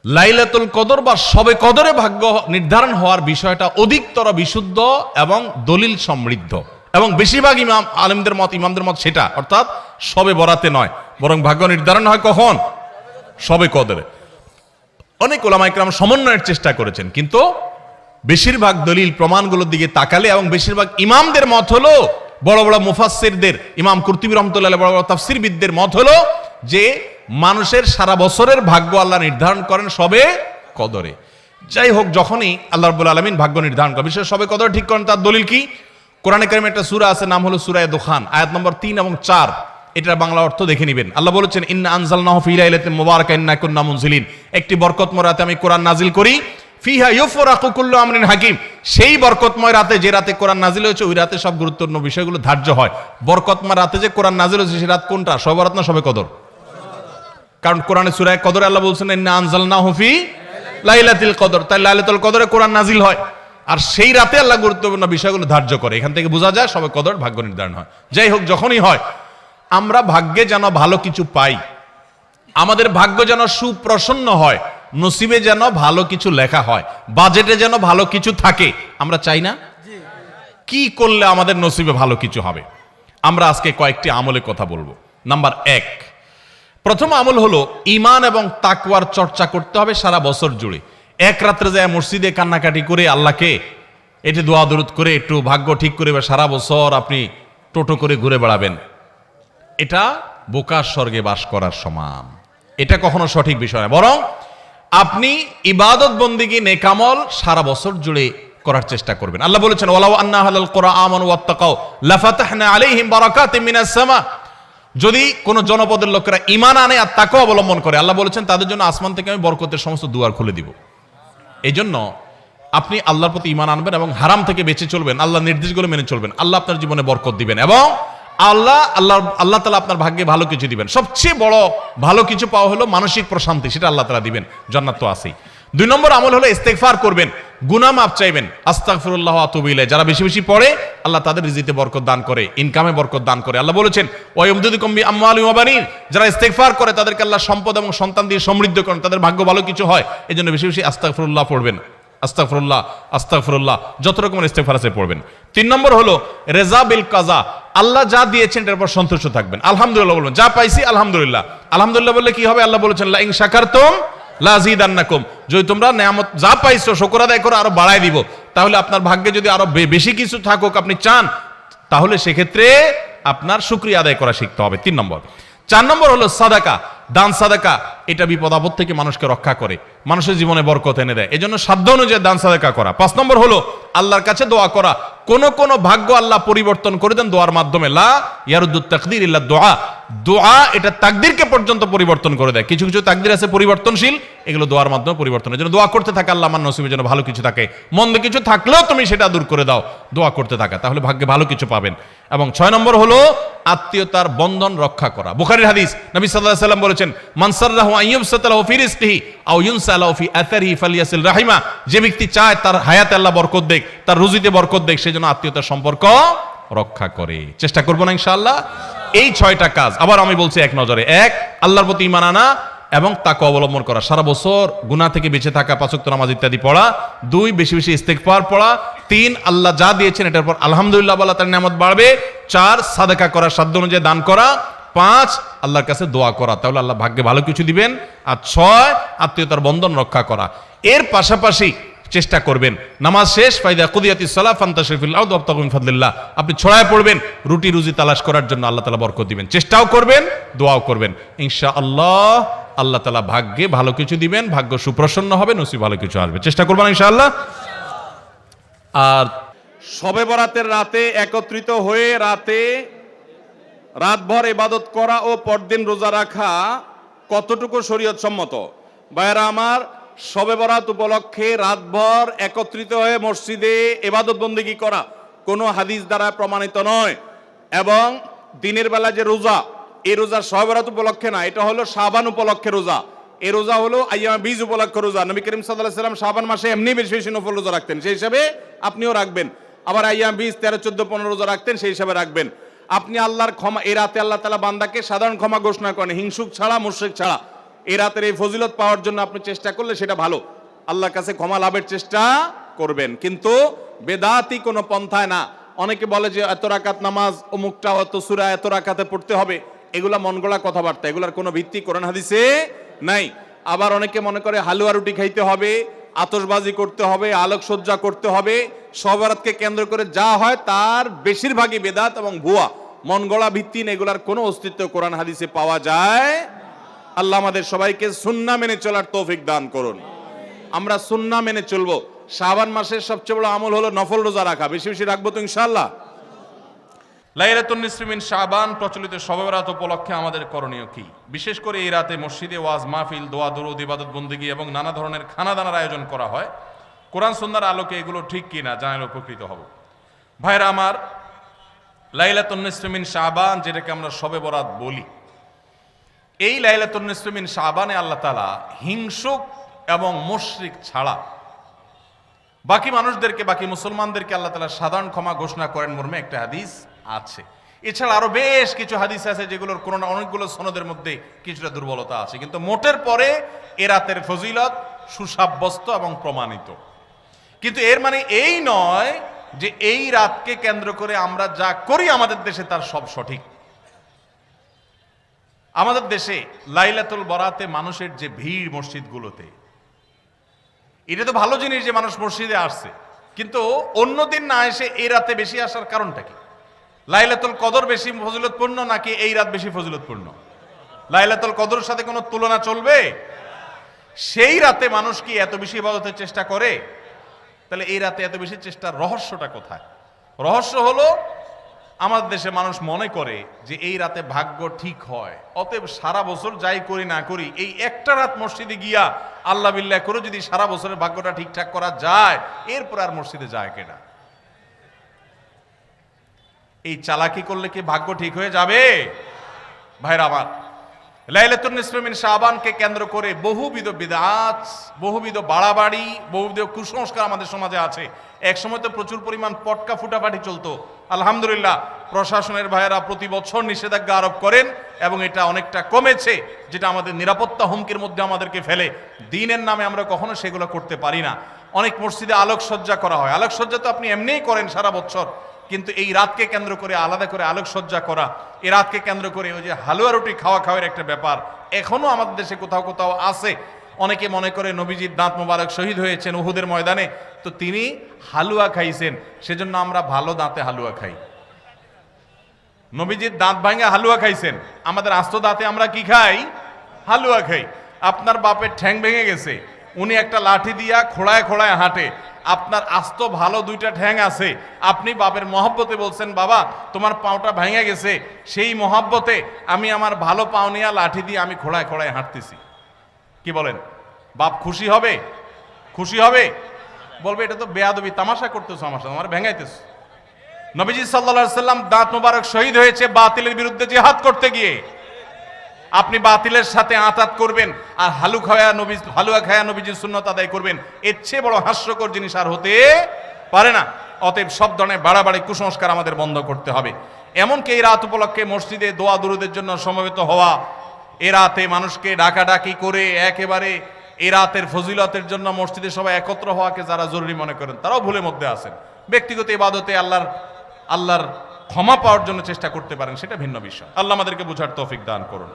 লাইলাতুল কদর বা শবে কদরে ভাগ্য নির্ধারণ হওয়ার বিষয়টা অধিকতর বিশুদ্ধ এবং দলিল সমৃদ্ধ, এবং বেশিরভাগ ইমামদের মত সেটা, অর্থাৎ শবে বরাতে নয়, বরং ভাগ্য নির্ধারণ হয় কখন? শবে কদরে। অনেক ওলামা ইকরাম সমন্বয়ের চেষ্টা করেছেন, কিন্তু বেশিরভাগ দলিল প্রমাণগুলোর দিকে তাকালে এবং বেশিরভাগ ইমামদের মত হলো, বড় বড় মুফাসসিরদের, ইমাম কুরতুবী রাহমাতুল্লাহ, বড় বড় তাফসীরবিদদের মত হলো যে মানুষের সারা বছরের ভাগ্য আল্লাহ নির্ধারণ করেন শবে কদরে। যাই হোক, যখনই আল্লাহ রাব্বুল আলামিন ভাগ্য নির্ধারণ করেন, বিশেষ শবে কদর ঠিক করেন, তার দলিল কি? কোরআনে কারিমে একটা সূরা আছে, নাম হলো সূরা দুখান, আয়াত নম্বর 3 এবং 4। এটার বাংলা অর্থ দেখে নেবেন। আল্লাহ বলেছেন, ইন্না আনজালনাহু ফি লাইলাতিন মুবারাকাতিন ইন্না কুন্না মুনজিলিন, একটি বরকতময় রাতে আমি কোরআন নাজিল করি, ফিহা ইউফরাকু কুল্লু আমরিন হাকিম, সেই বরকতময় রাতে, যে রাতে কোরআন নাজিল হয়েছে, ওই রাতে সব গুরুত্বপূর্ণ বিষয়গুলো ধার্য হয়। বরকতময় রাতে যে কোরআন নাজিল হয়েছে, সেই রাত কোনটা? শবে বরাত না শবে কদর? কারণ কোরআনে সূরা কদরে আল্লাহ বলছেন, ইন্না আনজালনাহু ফি লাইলাতিল কদর, তাই লাইলাতুল কদরে কোরআন নাজিল হয়, আর সেই রাতে আল্লাহ গুরুত্বপূর্ণ বিষয়গুলো ধার্য করে। এখান থেকে বোঝা যায় শবে কদর ভাগ্য নির্ধারণ হয়। যাই হোক, যখনই হয়, আমরা ভাগ্যে যেন ভালো কিছু পাই, আমাদের ভাগ্য যেন সুপ্রসন্ন হয়, নসিবে যেন ভালো কিছু লেখা হয়, বাজেটে যেন ভালো কিছু থাকে, আমরা চাই না? কি করলে আমাদের নসিবে ভালো কিছু হবে? আমরা আজকে কয়েকটি আমলের কথা বলবো। নাম্বার 1, প্রথম আমল হলো ঈমান এবং তাকওয়ার চর্চা করতে হবে সারা বছর জুড়ে। এক রাত্রে যায় মসজিদে কান্নাকাটি করে আল্লাহকে এটি দোয়া দরুদ করে একটু ভাগ্য ঠিক করে সারা বছর আপনি টোটো করে ঘুরে বেড়াবেন, এটা বোকার স্বর্গে বাস করার সমান। এটা কখনো সঠিক বিষয় না, বরং আপনি ইবাদত বন্দেগী নেকামল সারা বছর জুড়ে করার চেষ্টা করবেন। আল্লাহ বলেছেন, ওয়ালাউ আন্না আহলাল কুরআ আমানু ওয়াত্তাকাউ লাফাতাহনা আলাইহিম বারাকাতিম মিনাস সামা, যদি কোন জনপদের লোকেরা ঈমান আনে আর তাকওয়া অবলম্বন করে, আল্লাহ বলেছেন তাদের জন্য আসমান থেকে আমি বরকতের সমস্ত দুয়ার খুলে দিব। এই জন্য আপনি আল্লাহর প্রতি ঈমান আনবেন এবং হারাম থেকে বেঁচে চলবেন, আল্লাহর নির্দেশগুলো মেনে চলবেন, আল্লাহ আপনার জীবনে বরকত দিবেন এবং আল্লাহ তাআলা আপনার ভাগ্যে ভালো কিছু দিবেন। সবচেয়ে বড় ভালো কিছু পাওয়া হলো মানসিক প্রশান্তি, সেটা আল্লাহ তাআলা দিবেন, জান্নাত তো আছেই। 2 নম্বর আমল হলো ইস্তেগফার করবেন, গুনাহ মাফ চাইবেন, আস্তাগফিরুল্লাহ ওয়া আতুবু ইলাইহি। যারা বেশি বেশি পড়ে, আল্লাহ তাদের রিজিকে বরকত দান করে, ইনকামে বরকত দান করে। আল্লাহ বলেছেন, ওয়া ইউমদিদুকুম বিআমওয়ালিন ওয়া বানিন, যারা ইস্তেগফার করে তাদেরকে আল্লাহ সম্পদ এবং সন্তান দিয়ে সমৃদ্ধ করেন, তাদের ভাগ্য ভালো কিছু হয়। এজন্য বেশি বেশি আস্তাগফিরুল্লাহ পড়বেন, আস্তাগফিরুল্লাহ আস্তাগফিরুল্লাহ, যত রকমের ইস্তেগফার আছে পড়বেন। 3 নম্বর হলো রেজা বিল কাজা, আল্লাহ যা দিয়েছেন এর উপর সন্তুষ্ট থাকবেন, আলহামদুলিল্লাহ বলবেন, যা পাইছি আলহামদুলিল্লাহ। আলহামদুলিল্লাহ বললে কি হবে? আল্লাহ বলেছেন, লা ইন শাকারতুম লাযিদান্নাকুম, যদি তোমরা নেয়ামত যা পাইছো শুকর আদায় করে আরো বাড়ায় দিব। তাহলে আপনার ভাগ্যে যদি আরো বেশি কিছু থাকুক আপনি চান, তাহলে সেক্ষেত্রে আপনার শুকরিয়া আদায় করা শিখতে হবে। 3 নম্বর। 4 নম্বর হলো সাদাকা, দান সাদাকা, এটা বিপদ আপদ থেকে মানুষকে রক্ষা করে, মানুষের জীবনে বরকত এনে দেয়, এজন্য সাধ্য অনুযায়ী দান সাদাকা করা। 5 নম্বর হলো আল্লাহর কাছে দোয়া করা। কোন কোন ভাগ্য আল্লাহ পরিবর্তন করে দেন দোয়ার মাধ্যমে, লা ইয়ারুদ্দুত তাকদির ইল্লা দুআ, দোয়া এটা তাকদিরকে পর্যন্ত পরিবর্তন করে দেয়। কিছু কিছু তাকদির আছে পরিবর্তনশীল, এগুলো দোয়ার মাধ্যমে পরিবর্তনের জন্য দোয়া করতে থাকে, আল্লাহ আমার নসিবের জন্য ভালো কিছু থাকে, মন্দ কিছু থাকলেও তুমি সেটা দূর করে দাও, দোয়া করতে থাকা, তাহলে ভাগ্যে ভালো কিছু পাবেন। এবং 6 নম্বর হলো আত্মীয়তার বন্ধন রক্ষা করা। বুখারীর হাদিস, নবী সাল্লাল্লাহু আলাইহি ওয়াসাল্লাম বলেছেন, মান সাররাহু আন ইউবসাতা লাহু ফি রিজকিহি আও ইউনসা লাহু ফি আথারিহি ফালিয়াসিল রাহিমা, যে ব্যক্তি চায় তার হায়াতে আল্লাহ বরকত দেখ, তার রুজিতে বরকত দেখ, সেজন্য আত্মীয়তার সম্পর্ক রক্ষা করে। চেষ্টা করব না ইনশাআল্লাহ। এই 6টা কাজ আবার আমি বলছি এক নজরে। 1, আল্লাহর প্রতি ঈমান আনা এবং তাকওয়া অবলম্বন করা, সারা বছর গুনাহ থেকে বেঁচে থাকা, 5 ওয়াক্ত নামাজ ইত্যাদি পড়া। 2, বেশি বেশি ইস্তেগফার পড়া। 3, আল্লাহ যা দিয়েছেন এটার পর আলহামদুলিল্লাহ বলা, তার নিয়ামত বাড়বে। 4, সাদাকা করা, সাধ্য অনুযায়ী দান করা। 5, আল্লাহর কাছে দোয়া করা, তাহলে আল্লাহ ভাগ্যে ভালো কিছু দিবেন। আর 6, আত্মীয়তার বন্ধন রক্ষা করা। এর পাশাপাশি চেষ্টা করবেন নামাজ শেষ, ফাইদা কুদিয়াতিস সালাহ ফান্তাশিরু ফিল আরদি ওয়াবতাগু মিন ফাদলিল্লাহ, আপনি ছড়ায় পড়বেন রুটি রুজি তালাশ করার জন্য, আল্লাহ তাআলা বরকত দিবেন। চেষ্টাও করবেন, দোয়াও করবেন, ইনশাআল্লাহ আল্লাহ তাআলা ভাগ্যে ভালো কিছু দিবেন, ভাগ্য সুপ্রসন্ন হবে, নসিব ভালো কিছু আসবে। চেষ্টা করবেন ইনশাআল্লাহ। আর শবে বরাতের রাতে একত্রিত হয়ে রাতভর ইবাদত করা ও পরদিন রোজা রাখা কতটুকু শরীয়ত সম্মত? ভাইয়েরা আমার, শবে বরাত উপলক্ষে রাতভর একত্রিত হয়ে মসজিদে ইবাদত বন্দেগী করা কোনো হাদিস দ্বারা প্রমাণিত নয়। এবং দিনের বেলা যে রোজা, এই রোজা শবে বরাত উপলক্ষে না, এটা হলো শাবান উপলক্ষে রোজা। এই রোজা হলো আইয়ামে বীজ উপলক্ষে রোজা। নবী করিম সাল্লাল্লাহু আলাইহি ওয়াসাল্লাম শাবান মাসে এমনি বেশি বেশি নফল রোজা রাখতেন, সেই হিসাবে আপনিও রাখবেন। আবার আইয়ামে বীজ 13, 14, 15 রোজা রাখতেন, সেই হিসাবে রাখবেন। আপনি আল্লাহর ক্ষমা, এই রাতে আল্লাহ তাআলা বান্দাকে সাধারণ ক্ষমা ঘোষণা করেন, হিংসুক ছাড়া, মুশরিক ছাড়া। এই রাতের এই ফজিলত পাওয়ার জন্য আপনি চেষ্টা করলে সেটা ভালো, আল্লাহর কাছে ক্ষমা লাভের চেষ্টা করবেন, কিন্তু বেদাতি কোনো পন্থায় না। অনেকে বলে যে এত রাকাত নামাজ, অমুকটা অত সূরা এত রাকাতে পড়তে হবে, এগুলা মন গড়া কথাবার্তা, এগুলার কোনো ভিত্তি কোরআন হাদিসে নাই। আবার অনেকে মনে করে হালুয়া রুটি খাইতে হবে, আতশবাজি করতে হবে, আলোকসজ্জা করতে হবে, শবে বরাতকে কেন্দ্র করে যা হয় তার বেশিরভাগই বেদাত এবং ভুয়া, মন গড়া ভিত্তিহীন, এগুলার কোনো অস্তিত্ব কোরআন হাদিসে পাওয়া যায়। আল্লাহ আমাদের সবাইকে সুন্নাহ মেনে চলার তৌফিক দান করুন। আমরা সুন্নাহ মেনে চলবো। শাবান মাসের সবচেয়ে বড় আমল হলো নফল রোজা রাখা, বেশি বেশি রাখবো তো ইনশাআল্লাহ। লাইলাতুন নিসফি মিন শাবান প্রচলিত শবে বরাত উপলক্ষে আমাদের করণীয় কি? বিশেষ করে এই রাতে মসজিদে ওয়াজ মাহফিল, দোয়া দুরুদ, ইবাদত বন্দেগী এবং নানা ধরনের খানাদানার আয়োজন করা হয়। কোরআন সুন্নাহর আলোকে এগুলো ঠিক কিনা জানালে উপকৃত হব। ভাইরা আমার, লাইলাতুন নিসফি মিন শাবান যেটাকে আমরা শবে বরাত বলি, এই লাইলাতুন নিসফি মিন শাবানে আল্লাহ তাআলা হিংসুক এবং মুশরিক ছাড়া বাকি মানুষদেরকে, বাকি মুসলমানদেরকে আল্লাহ তাআলা সাধারণ ক্ষমা ঘোষণা করেন মর্মে একটা হাদিস আছে। এছাড়া আরো বেশ কিছু হাদিস আছে যেগুলোর কোনো না অনেকগুলো সনদের মধ্যে কিছুটা দুর্বলতা আছে, কিন্তু মোটের পরে এ রাতের ফজিলত সুসাব্যস্ত এবং প্রমাণিত। কিন্তু এর মানে এই নয় যে এই রাতকে কেন্দ্র করে আমরা যা করি আমাদের দেশে তার সব সঠিক। আমাদের দেশে লাইলাতুল বরাতে মানুষের যে ভিড় মসজিদগুলোতে, এটা তো ভালো জিনিস যে মানুষ মসজিদে আসছে, কিন্তু অন্যদিন না এসে এই রাতে বেশি আসার কারণটা কি? লাইলাতুল কদর বেশি ফজিলতপূর্ণ নাকি এই রাত বেশি ফজিলতপূর্ণ? লাইলাতুল কদরের সাথে কোনো তুলনা চলবে? সেই রাতে মানুষ কি এত বেশি ইবাদতের চেষ্টা করে? তাহলে এই রাতে এত বেশি চেষ্টার রহস্যটা কোথায়? রহস্য হলো আমাদের দেশে মানুষ মনে করে যে এই রাতে ভাগ্য ঠিক হয়, অতএব সারা বছর যাই করি না করি এই একটা রাত মসজিদে গিয়া আল্লাহ বিল্লাহ করে যদি সারা বছরের ভাগ্যটা ঠিকঠাক করা যায়, এরপর আর মসজিদে যায় কেনা। এই চালাকি করলে কি ভাগ্য ঠিক হয়ে যাবে? ভাইরা আমার, লাইলাতুন নিসফি মিন শাবানকে কেন্দ্র করে বহুবিধ বিদআত, বহুবিধ বাড়াবাড়ি, বহুবিধ কুসংস্কার আমাদের সমাজে আছে। এক সময় তো প্রচুর পরিমাণ পটকা ফুটাফাটি চলতো। আলহামদুলিল্লাহ, প্রশাসনের ভাইয়েরা প্রতি বছর নিষেধাজ্ঞা আরোপ করেন এবং এটা অনেকটা কমেছে, যেটা আমাদের নিরাপত্তা হুমকির মধ্যে আমাদেরকে ফেলে। দ্বীনের নামে আমরা কখনো সেগুলো করতে পারি না। অনেক মসজিদে আলোকসজ্জা করা হয়, আলোকসজ্জা তো আপনি এমনিই করেন সারা বছর, কিন্তু এই রাতকে কেন্দ্র করে আলাদা করে আলোকসজ্জা করা, এই রাতকে কেন্দ্র করে ওই যে হালুয়া রুটি খাওয়ার একটা ব্যাপার এখনো আমাদের দেশে কোথাও কোথাও আছে। অনেকে মনে করে নবীজির দাঁত মোবারক শহীদ হয়েছেন উহুদের ময়দানে, তো তিনি হালুয়া খাইছেন, সেজন্য আমরা ভালো দাঁতে হালুয়া খাই। নবীজির দাঁত ভাঙা হালুয়া খাইছেন, আমাদের আস্ত দাঁতে আমরা কি খাই? হালুয়া খাই। আপনার বাপের ঠ্যাং ভেঙে গেছে, উনি একটা লাঠি দিয়া খোড়ায় খোড়ায় হাঁটে, আপনার আস্ত ভালো দুইটা ঠ্যাং আছে, আপনি বাপের মহব্বতে বলছেন বাবা তোমার পাওটা ভেঙে গেছে, সেই মহব্বতে আমি আমার ভালো পাও নিয়ে লাঠি দিয়ে আমি খোড়ায় খোড়ায় হাঁটতেছি। কি বলেন? বাপ খুশি হবে? খুশি হবে? বলবে এটা তো বেয়াদবি, তামাশা করতেছো আমার সাথে, আমার ভেঙাইতেছো। নবীজি সাল্লাল্লাহু আলাইহি সাল্লাম দাঁত মোবারক শহীদ হয়েছে বাতিলের বিরুদ্ধে জিহাদ করতে গিয়ে। আপনি বাতিলের সাথে আঁতাত করবেন আর হালুয়া খায়া নবীজির সুন্নাত আদায় করবেন, এর চেয়ে বড় হাস্যকর জিনিস আর হতে পারে না। অতএব সব ধরনের বাড়াবাড়ি কুসংস্কার আমাদের বন্ধ করতে হবে। এমনকি এই রাত উপলক্ষে মসজিদে দোয়া দুরুদের জন্য সমবেত হওয়া, এ রাতে মানুষকে ডাকাডাকি করে একেবারে এ রাতের ফজিলতের জন্য মসজিদে সবাই একত্র হওয়াকে যারা জরুরি মনে করেন তারাও ভুলের মধ্যে আছেন। ব্যক্তিগত ইবাদতে আল্লাহর ক্ষমা পাওয়ার জন্য চেষ্টা করতে পারেন, সেটা ভিন্ন বিষয়। আল্লাহ আমাদেরকে বুঝার তৌফিক দান করুন।